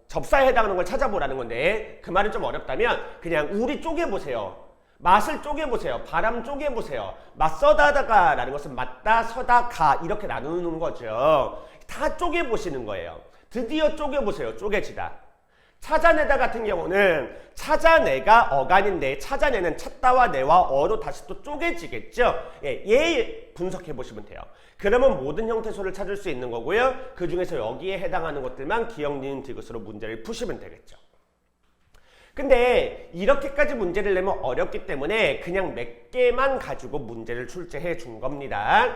접사에 해당하는 걸 찾아보라는 건데 그 말은 좀 어렵다면 그냥 우리 쪼개보세요. 맛을 쪼개보세요. 바람 쪼개보세요. 맞서다가 라는 것은 맞다, 서다, 가 이렇게 나누는 거죠. 다 쪼개보시는 거예요. 드디어 쪼개보세요. 쪼개지다. 찾아내다 같은 경우는 찾아내가 어간인데 찾아내는 찾다와 내와 어로 다시 또 쪼개지겠죠. 얘 분석해 보시면 돼요. 그러면 모든 형태소를 찾을 수 있는 거고요. 그 중에서 여기에 해당하는 것들만 기역, 니은, 디귿으로 문제를 푸시면 되겠죠. 근데 이렇게까지 문제를 내면 어렵기 때문에 그냥 몇 개만 가지고 문제를 출제해 준 겁니다.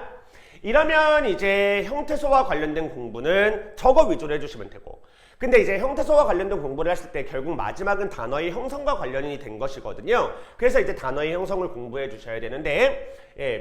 이러면 이제 형태소와 관련된 공부는 저거 위주로 해주시면 되고, 근데 이제 형태소와 관련된 공부를 했을 때 결국 마지막은 단어의 형성과 관련이 된 것이거든요. 그래서 이제 단어의 형성을 공부해 주셔야 되는데,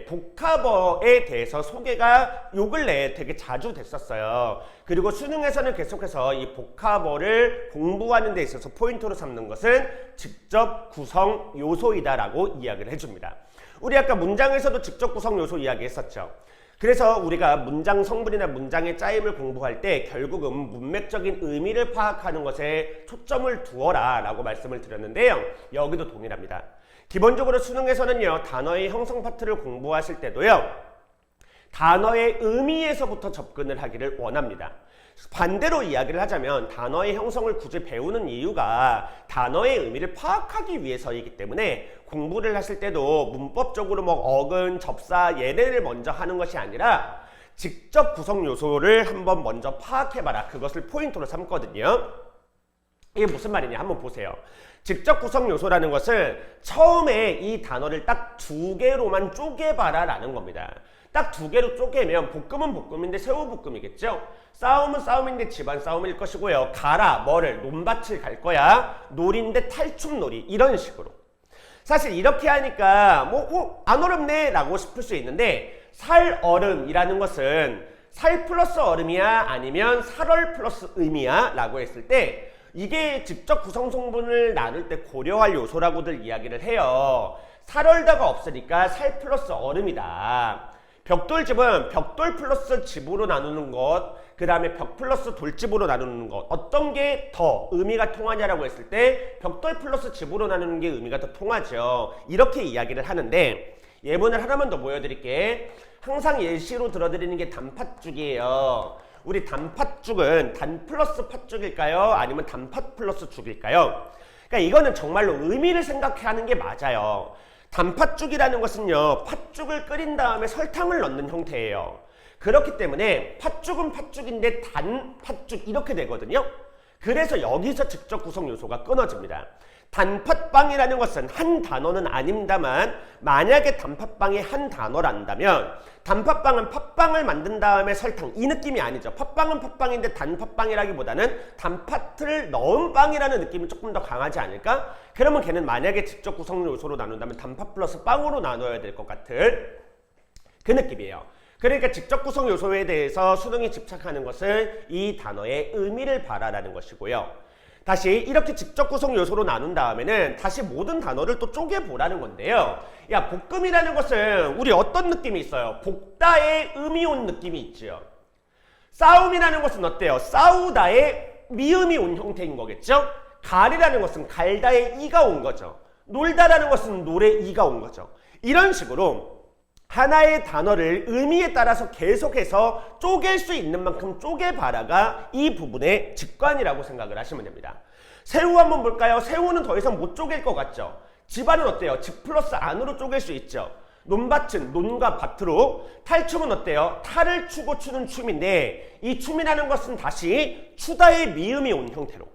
복합어에 대해서 소개가 요 근래에 되게 자주 됐었어요. 그리고 수능에서는 계속해서 이 복합어를 공부하는 데 있어서 포인트로 삼는 것은 직접 구성 요소이다라고 이야기를 해줍니다. 우리 아까 문장에서도 직접 구성 요소 이야기했었죠. 그래서 우리가 문장 성분이나 문장의 짜임을 공부할 때 결국은 문맥적인 의미를 파악하는 것에 초점을 두어라 라고 말씀을 드렸는데요. 여기도 동일합니다. 기본적으로 수능에서는요, 단어의 형성 파트를 공부하실 때도요, 단어의 의미에서부터 접근을 하기를 원합니다. 반대로 이야기를 하자면 단어의 형성을 굳이 배우는 이유가 단어의 의미를 파악하기 위해서이기 때문에 공부를 하실 때도 문법적으로 뭐 어근, 접사, 얘네를 먼저 하는 것이 아니라 직접 구성 요소를 한번 먼저 파악해봐라. 그것을 포인트로 삼거든요. 이게 무슨 말이냐 한번 보세요. 직접 구성 요소라는 것은 처음에 이 단어를 딱 두 개로만 쪼개봐라 라는 겁니다. 딱 두 개로 쪼개면 볶음은 볶음인데 새우볶음이겠죠? 싸움은 싸움인데 집안 싸움일 것이고요. 가라, 뭐를, 논밭을 갈 거야. 놀인데 탈춤놀이, 이런 식으로. 사실 이렇게 하니까 안 어렵네 라고 싶을 수 있는데, 살얼음이라는 것은 살 플러스 얼음이야 아니면 살얼 플러스 음이야 라고 했을 때 이게 직접 구성 성분을 나눌 때 고려할 요소라고들 이야기를 해요. 살얼다가 없으니까 살 플러스 얼음이다. 벽돌집은 벽돌 플러스 집으로 나누는 것, 그 다음에 벽 플러스 돌집으로 나누는 것, 어떤 게 더 의미가 통하냐라고 했을 때 벽돌 플러스 집으로 나누는 게 의미가 더 통하죠. 이렇게 이야기를 하는데, 예문을 하나만 더 보여드릴게. 항상 예시로 들어드리는 게 단팥죽이에요. 우리 단팥죽은 단 플러스 팥죽일까요? 아니면 단팥 플러스 죽일까요? 그러니까 이거는 정말로 의미를 생각하는 게 맞아요. 단팥죽이라는 것은요, 팥죽을 끓인 다음에 설탕을 넣는 형태예요. 그렇기 때문에 팥죽은 팥죽인데 단 팥죽 이렇게 되거든요. 그래서 여기서 직접 구성 요소가 끊어집니다. 단팥빵이라는 것은 한 단어는 아닙니다만, 만약에 단팥빵이 한 단어란다면 단팥빵은 팥빵을 만든 다음에 설탕, 이 느낌이 아니죠. 팥빵은 팥빵인데 단팥빵이라기보다는 단팥을 넣은 빵이라는 느낌이 조금 더 강하지 않을까? 그러면 걔는 만약에 직접 구성 요소로 나눈다면 단팥 플러스 빵으로 나눠야 될 것 같은 그 느낌이에요. 그러니까 직접 구성 요소에 대해서 수능이 집착하는 것은 이 단어의 의미를 봐라라는 것이고요. 다시 이렇게 직접 구성 요소로 나눈 다음에는 다시 모든 단어를 또 쪼개보라는 건데요. 야, 볶음이라는 것은 우리 어떤 느낌이 있어요? 볶다의 음이 온 느낌이 있죠. 싸움이라는 것은 어때요? 싸우다의 미음이 온 형태인 거겠죠? 갈이라는 것은 갈다의 이가 온 거죠. 놀다라는 것은 놀의 이가 온 거죠. 이런 식으로 하나의 단어를 의미에 따라서 계속해서 쪼갤 수 있는 만큼 쪼개봐라가 이 부분의 직관이라고 생각을 하시면 됩니다. 새우 한번 볼까요? 새우는 더 이상 못 쪼갤 것 같죠? 집안은 어때요? 집 플러스 안으로 쪼갤 수 있죠. 논밭은 논과 밭으로. 탈춤은 어때요? 탈을 추고 추는 춤인데 이 춤이라는 것은 다시 추다의 미음이 온 형태로.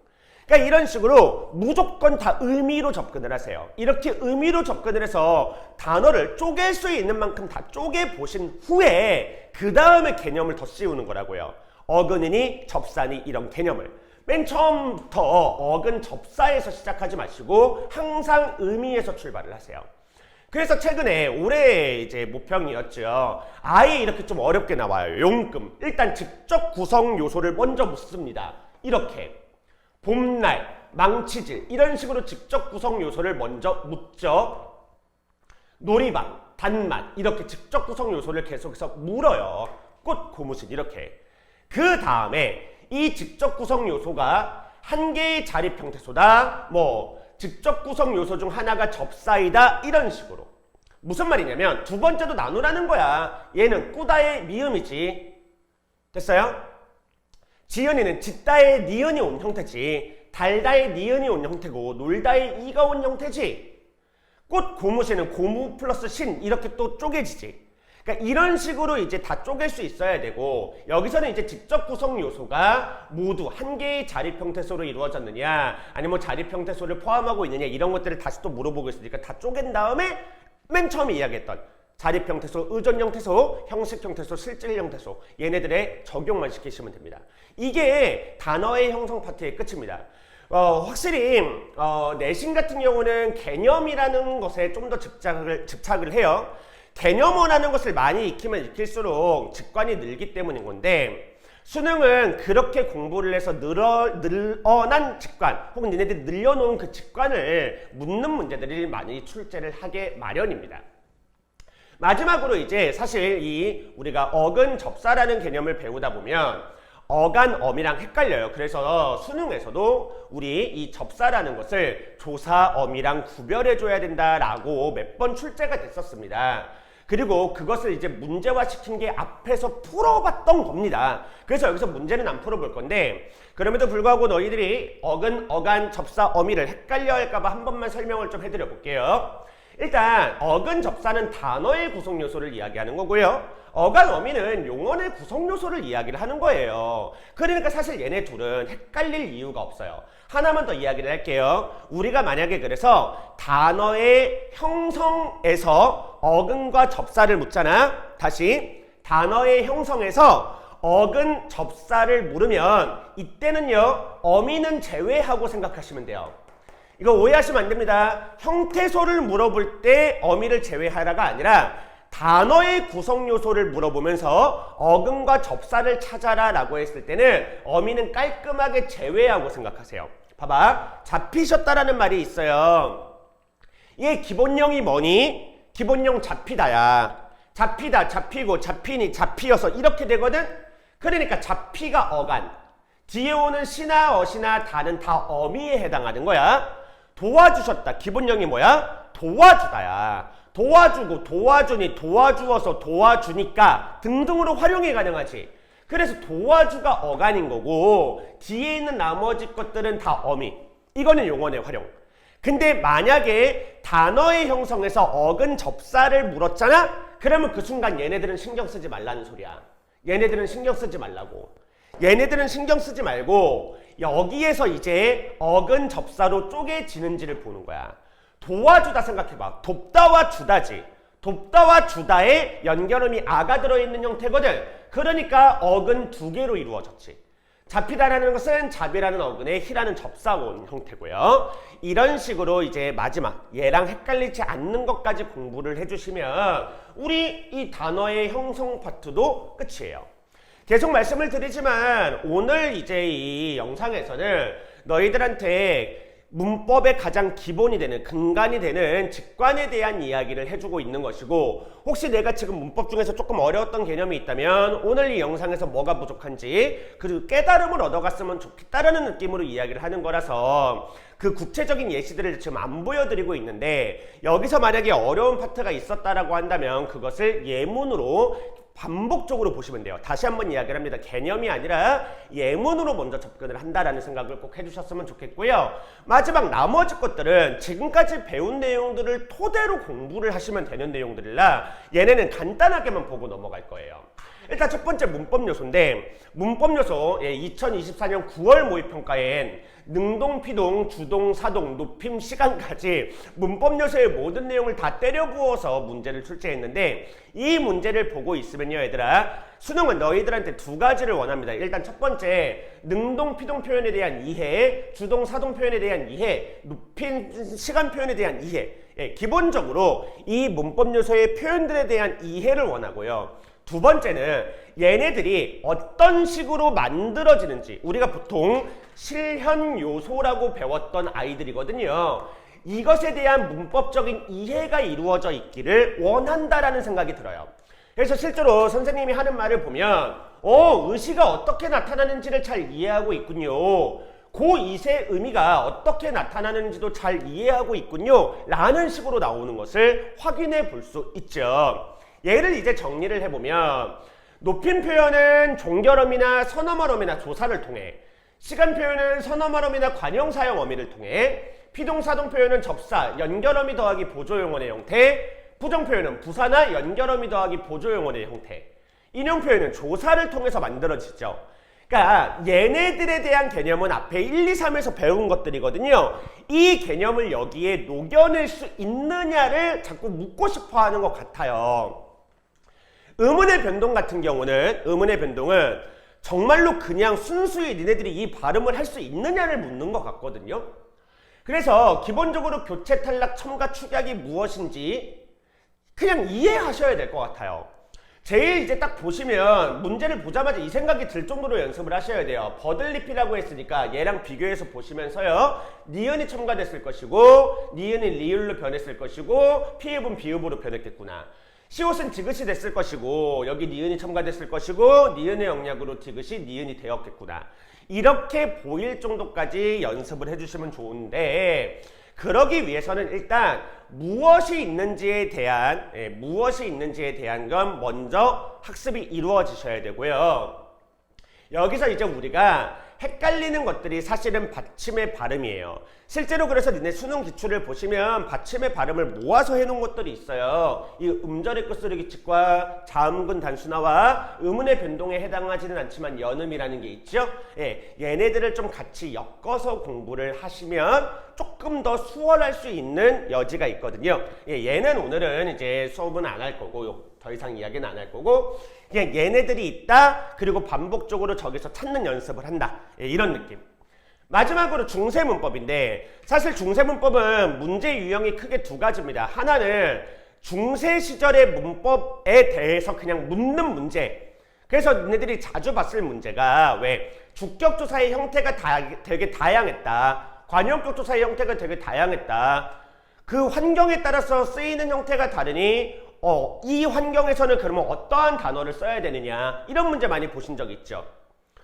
그러니까 이런 식으로 무조건 다 의미로 접근을 하세요. 이렇게 의미로 접근을 해서 단어를 쪼갤 수 있는 만큼 다 쪼개보신 후에 그 다음에 개념을 더 씌우는 거라고요. 어근이니 접사니 이런 개념을. 맨 처음부터 어근 접사에서 시작하지 마시고 항상 의미에서 출발을 하세요. 그래서 최근에 올해 이제 모평이었죠. 아예 이렇게 좀 어렵게 나와요. 용금. 일단 직접 구성 요소를 먼저 묻습니다. 이렇게. 봄날, 망치질 이런 식으로 직접 구성 요소를 먼저 묻죠. 놀이방, 단맛 이렇게 직접 구성 요소를 계속해서 물어요. 꽃, 고무신 이렇게. 그 다음에 이 직접 구성 요소가 한 개의 자립 형태소다. 뭐 직접 구성 요소 중 하나가 접사이다. 이런 식으로. 무슨 말이냐면 두 번째도 나누라는 거야. 얘는 꾸다의 미음이지. 됐어요? 지연이는 짓다의 니은이 온 형태지. 달다의 니은이 온 형태고 놀다의 이가 온 형태지. 꽃, 고무신은 고무 플러스 신 이렇게 또 쪼개지지. 그러니까 이런 식으로 이제 다 쪼갤 수 있어야 되고 여기서는 이제 직접 구성 요소가 모두 한 개의 자립 형태소로 이루어졌느냐 아니면 뭐 자립 형태소를 포함하고 있느냐 이런 것들을 다시 또 물어보고 있으니까 다 쪼갠 다음에 맨 처음에 이야기했던 자립 형태소, 의존 형태소, 형식 형태소, 실질 형태소 얘네들의 적용만 시키시면 됩니다. 이게 단어의 형성 파트의 끝입니다. 확실히 내신 같은 경우는 개념이라는 것에 좀 더 집착을 해요. 개념어라는 것을 많이 익히면 익힐수록 직관이 늘기 때문인 건데 수능은 그렇게 공부를 해서 늘어난 직관 혹은 얘네들이 늘려놓은 그 직관을 묻는 문제들이 많이 출제를 하게 마련입니다. 마지막으로 이제 사실 이 우리가 어근 접사라는 개념을 배우다 보면 어간 어미랑 헷갈려요. 그래서 수능에서도 우리 이 접사라는 것을 조사 어미랑 구별해 줘야 된다라고 몇 번 출제가 됐었습니다. 그리고 그것을 이제 문제화 시킨 게 앞에서 풀어봤던 겁니다. 그래서 여기서 문제는 안 풀어볼 건데 그럼에도 불구하고 너희들이 어근, 어간, 접사, 어미를 헷갈려 할까봐 한 번만 설명을 좀 해드려 볼게요. 일단 어근, 접사는 단어의 구성 요소를 이야기하는 거고요. 어간, 어미는 용언의 구성 요소를 이야기를 하는 거예요. 그러니까 사실 얘네 둘은 헷갈릴 이유가 없어요. 하나만 더 이야기를 할게요. 우리가 만약에 그래서 단어의 형성에서 어근과 접사를 묻잖아. 다시 단어의 형성에서 어근, 접사를 물으면 이때는요 어미는 제외하고 생각하시면 돼요. 이거 오해하시면 안 됩니다. 형태소를 물어볼 때 어미를 제외하라가 아니라 단어의 구성 요소를 물어보면서 어근과 접사를 찾아라 라고 했을 때는 어미는 깔끔하게 제외하고 생각하세요. 봐봐. 잡히셨다라는 말이 있어요. 얘 기본형이 뭐니? 기본형 잡히다야. 잡히다, 잡히고, 잡히니, 잡히어서 이렇게 되거든? 그러니까 잡히가 어간. 뒤에 오는 시나 어시나 다는 다 어미에 해당하는 거야. 도와주셨다. 기본형이 뭐야? 도와주다야. 도와주고, 도와주니, 도와주어서, 도와주니까 등등으로 활용이 가능하지. 그래서 도와주가 어간인 거고 뒤에 있는 나머지 것들은 다 어미. 이거는 용언의 활용. 근데 만약에 단어의 형성에서 어근 접사를 물었잖아? 그러면 그 순간 얘네들은 신경 쓰지 말라는 소리야. 얘네들은 신경 쓰지 말라고. 얘네들은 신경 쓰지 말고 여기에서 이제 어근 접사로 쪼개지는지를 보는 거야. 도와주다 생각해봐. 돕다와 주다지. 돕다와 주다에 연결음이 아가 들어있는 형태거든. 그러니까 어근 두 개로 이루어졌지. 잡히다라는 것은 잡이라는 어근에 히라는 접사온 형태고요. 이런 식으로 이제 마지막 얘랑 헷갈리지 않는 것까지 공부를 해주시면 우리 이 단어의 형성 파트도 끝이에요. 계속 말씀을 드리지만 오늘 이제 이 영상에서는 너희들한테 문법의 가장 기본이 되는 근간이 되는 직관에 대한 이야기를 해주고 있는 것이고 혹시 내가 지금 문법 중에서 조금 어려웠던 개념이 있다면 오늘 이 영상에서 뭐가 부족한지 그리고 깨달음을 얻어갔으면 좋겠다라는 느낌으로 이야기를 하는 거라서 그 구체적인 예시들을 지금 안 보여드리고 있는데 여기서 만약에 어려운 파트가 있었다라고 한다면 그것을 예문으로 반복적으로 보시면 돼요. 다시 한번 이야기를 합니다. 개념이 아니라 예문으로 먼저 접근을 한다라는 생각을 꼭 해주셨으면 좋겠고요. 마지막 나머지 것들은 지금까지 배운 내용들을 토대로 공부를 하시면 되는 내용들이라 얘네는 간단하게만 보고 넘어갈 거예요. 일단 첫 번째 문법 요소인데 문법 요소 2024년 9월 모의평가엔 능동, 피동, 주동, 사동, 높임, 시간까지 문법 요소의 모든 내용을 다 때려 부어서 문제를 출제했는데 이 문제를 보고 있으면요 얘들아 수능은 너희들한테 두 가지를 원합니다. 일단 첫 번째 능동, 피동 표현에 대한 이해, 주동, 사동 표현에 대한 이해, 높임, 시간 표현에 대한 이해. 기본적으로 이 문법 요소의 표현들에 대한 이해를 원하고요. 두 번째는 얘네들이 어떤 식으로 만들어지는지 우리가 보통 실현 요소라고 배웠던 아이들이거든요. 이것에 대한 문법적인 이해가 이루어져 있기를 원한다라는 생각이 들어요. 그래서 실제로 선생님이 하는 말을 보면 의시가 어떻게 나타나는지를 잘 이해하고 있군요. 고2의 의미가 어떻게 나타나는지도 잘 이해하고 있군요. 라는 식으로 나오는 것을 확인해 볼 수 있죠. 얘를 이제 정리를 해보면 높임 표현은 종결어미나 선어말어미나 조사를 통해 시간 표현은 선어말어미나 관형사형 어미를 통해 피동사동 표현은 접사, 연결어미 더하기 보조용언의 형태 부정 표현은 부사나 연결어미 더하기 보조용언의 형태 인용 표현은 조사를 통해서 만들어지죠. 그러니까 얘네들에 대한 개념은 앞에 1, 2, 3에서 배운 것들이거든요. 이 개념을 여기에 녹여낼 수 있느냐를 자꾸 묻고 싶어 하는 것 같아요. 의문의 변동 같은 경우는 의문의 변동은 정말로 그냥 순수히 니네들이 이 발음을 할 수 있느냐를 묻는 것 같거든요. 그래서 기본적으로 교체 탈락 첨가 축약이 무엇인지 그냥 이해하셔야 될 것 같아요. 제일 이제 딱 보시면 문제를 보자마자 이 생각이 들 정도로 연습을 하셔야 돼요. 버들리피라고 했으니까 얘랑 비교해서 보시면서요. 니은이 첨가됐을 것이고 니은이 리을로 변했을 것이고 피읍은 비읍으로 변했겠구나. 시옷은 디귿이 됐을 것이고 여기 니은이 첨가됐을 것이고 니은의 영역으로 디귿이 니은이 되었겠구나. 이렇게 보일 정도까지 연습을 해주시면 좋은데 그러기 위해서는 일단 무엇이 있는지에 대한 건 먼저 학습이 이루어지셔야 되고요. 여기서 이제 우리가 헷갈리는 것들이 사실은 받침의 발음이에요. 실제로 그래서 니네 수능 기출을 보시면 받침의 발음을 모아서 해놓은 것들이 있어요. 이 음절의 끝소리 규칙과 자음근 단순화와 의문의 변동에 해당하지는 않지만 연음이라는 게 있죠. 얘네들을 좀 같이 엮어서 공부를 하시면 조금 더 수월할 수 있는 여지가 있거든요. 얘는 오늘은 이제 수업은 안 할 거고 더 이상 이야기는 안 할 거고 그냥 얘네들이 있다 그리고 반복적으로 저기서 찾는 연습을 한다 이런 느낌. 마지막으로 중세문법인데 사실 중세문법은 문제 유형이 크게 두 가지입니다. 하나는 중세 시절의 문법에 대해서 그냥 묻는 문제. 그래서 너네들이 자주 봤을 문제가 왜 주격조사의 형태가 되게 다양했다. 관용격조사의 형태가 되게 다양했다. 그 환경에 따라서 쓰이는 형태가 다르니 이 환경에서는 그러면 어떠한 단어를 써야 되느냐 이런 문제 많이 보신 적 있죠.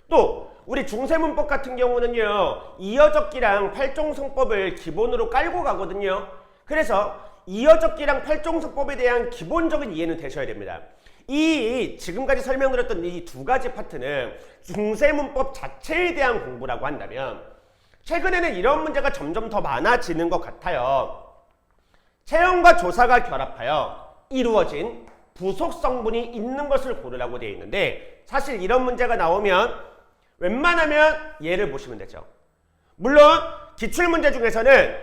또 우리 중세문법 같은 경우는요 이어적기랑 팔종성법을 기본으로 깔고 가거든요. 그래서 이어적기랑 팔종성법에 대한 기본적인 이해는 되셔야 됩니다. 이 지금까지 설명드렸던 이 두 가지 파트는 중세문법 자체에 대한 공부라고 한다면 최근에는 이런 문제가 점점 더 많아지는 것 같아요. 체형과 조사가 결합하여 이루어진 부속 성분이 있는 것을 고르라고 되어 있는데 사실 이런 문제가 나오면 웬만하면 얘를 보시면 되죠. 물론 기출문제 중에서는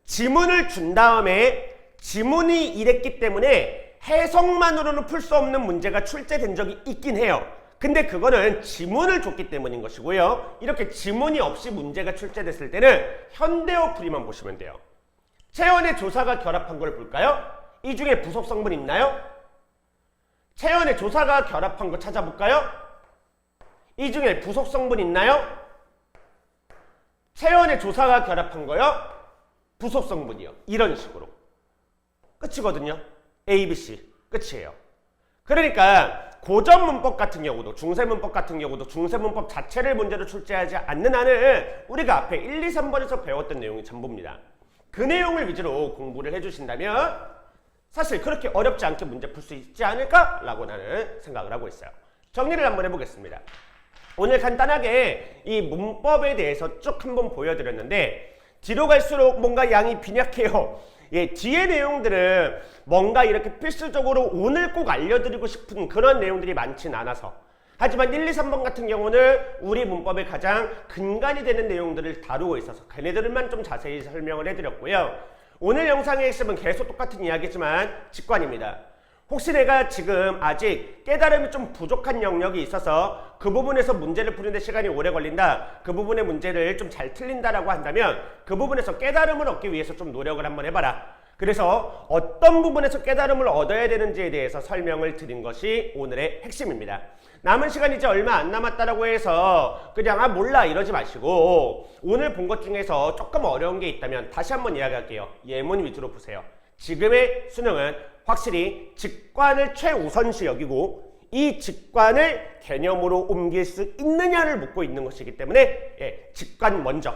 지문을 준 다음에 지문이 이랬기 때문에 해석만으로는 풀 수 없는 문제가 출제된 적이 있긴 해요. 근데 그거는 지문을 줬기 때문인 것이고요. 이렇게 지문이 없이 문제가 출제됐을 때는 현대어풀이만 보시면 돼요. 체연의 조사가 결합한 걸 볼까요? 이 중에 부속 성분 있나요? 체연의 조사가 결합한 거 찾아볼까요? 이 중에 부속 성분 있나요? 체연의 조사가 결합한 거요? 부속 성분이요. 이런 식으로. 끝이거든요. A, B, C. 끝이에요. 그러니까 고전 문법 같은 경우도 중세 문법 같은 경우도 중세 문법 자체를 문제로 출제하지 않는 한은 우리가 앞에 1, 2, 3번에서 배웠던 내용이 전부입니다. 그 내용을 위주로 공부를 해주신다면 사실 그렇게 어렵지 않게 문제 풀 수 있지 않을까라고 나는 생각을 하고 있어요. 정리를 한번 해보겠습니다. 오늘 간단하게 이 문법에 대해서 쭉 한번 보여드렸는데 뒤로 갈수록 뭔가 양이 빈약해요. 예, 뒤에 내용들은 뭔가 이렇게 필수적으로 오늘 꼭 알려드리고 싶은 그런 내용들이 많진 않아서, 하지만 1, 2, 3번 같은 경우는 우리 문법의 가장 근간이 되는 내용들을 다루고 있어서 걔네들만 좀 자세히 설명을 해드렸고요. 오늘 영상의 핵심은 계속 똑같은 이야기지만 직관입니다. 혹시 내가 지금 아직 깨달음이 좀 부족한 영역이 있어서 그 부분에서 문제를 푸는데 시간이 오래 걸린다, 그 부분의 문제를 좀 잘 틀린다라고 한다면 그 부분에서 깨달음을 얻기 위해서 좀 노력을 한번 해봐라. 그래서 어떤 부분에서 깨달음을 얻어야 되는지에 대해서 설명을 드린 것이 오늘의 핵심입니다. 남은 시간이 이제 얼마 안 남았다라고 해서 그냥 몰라 이러지 마시고, 오늘 본 것 중에서 조금 어려운 게 있다면 다시 한번 이야기할게요. 예문 위주로 보세요. 지금의 수능은 확실히 직관을 최우선시 여기고 이 직관을 개념으로 옮길 수 있느냐를 묻고 있는 것이기 때문에 직관 먼저.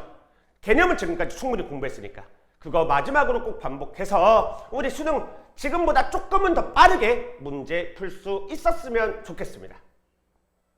개념은 지금까지 충분히 공부했으니까 그거 마지막으로 꼭 반복해서 우리 수능 지금보다 조금은 더 빠르게 문제 풀 수 있었으면 좋겠습니다.